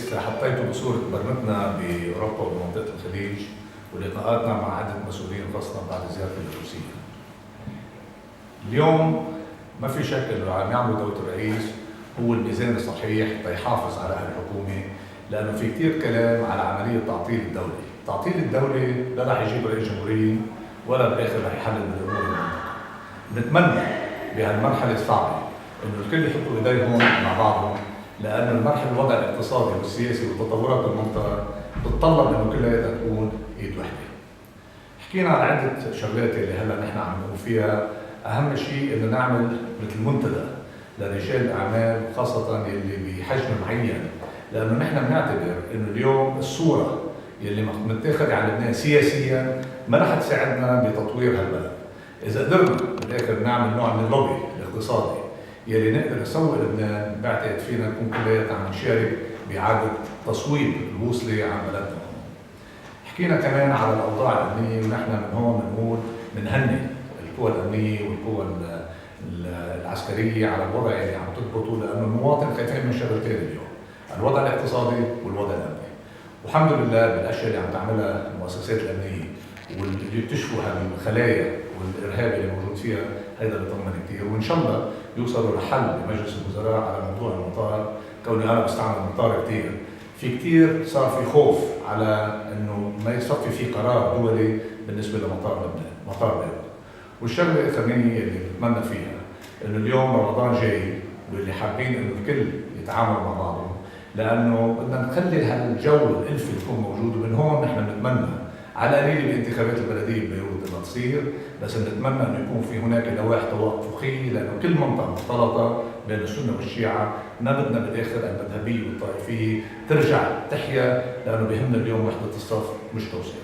الرئيس حطيته بصورة برنامجنا بأوروبا ومنطقة الخليج ولقاءاتنا مع عدة مسؤولين خاصة بعد زيارتي لروسيا. اليوم ما في شك انه عم يعملوا دولة الرئيس هو الميزان الصحيح ليحافظ على الحكومة، لأنه في كثير كلام على عملية تعطيل الدولة. تعطيل الدولة لا رح يجيب رئيس جمهورية ولا بالآخر رح يحلل من الأمور المنطقة. نتمنى بهالمرحلة الصعبة انه الكل يحطوا ايديهم مع بعضهم، لأن المرحلة الوضع الاقتصادي والسياسي وتطورات المنطقة بتطلب انه كلها تكون ايد وحدة. حكينا عن عدة شغلات اللي هلا نحن عم نقوم فيها، أهم شيء إنه نعمل مثل منتدى لرجال الأعمال خاصة اللي بحجم معين، لأنه نحن بنعتبر إنه اليوم الصورة يلي متاخذة على لبنان سياسيا ما رح تساعدنا بتطوير هالبلد. إذا قدرنا بالآخر نعمل نوع من اللوبي الاقتصادي يلي نقدر نسوق لبنان، بعتقد فينا نكون كلياتنا عم نشارك بإعادة تصويب الوصلة عن بلدنا. حكينا كمان على الأوضاع الأمنية، ونحن من هون بنقول بنهني القوى الأمنية والقوى العسكرية على الوضع اللي عم تضبطه، لأنه المواطن خايفين من شغلتين اليوم، الوضع الاقتصادي والوضع الأمني. والحمد لله بالأشياء اللي عم تعملها المؤسسات الأمنية واللي بتشفوا هالخلايا والإرهاب اللي موجود فيها، هيدا بيطمن كثير، وإن شاء الله يوصلوا لحل بمجلس الوزراء على موضوع المطار. كوني أنا بستعمل المطار كثير، في كثير صار في خوف على إنه ما يصفي في قرار دولي بالنسبة لمطار لبنان، مطار بيروت. والشغله الاخرانيه اللي بتمنى فيها انه اليوم رمضان جاي، واللي حابين انه الكل يتعامل مع بعضه، لانه بدنا نخلي هالجو الالفي يكون موجود. ومن هون نحن بنتمنى على قليل الانتخابات البلديه ببيروت لما تصير، بس نتمنى انه يكون في هناك لوائح توافقيه، لانه كل منطقه مختلطه بين السنه والشيعه، ما بدنا بالاخر المذهبيه والطائفيه ترجع تحيا، لانه بيهمنا اليوم وحده الصف مش توسيع.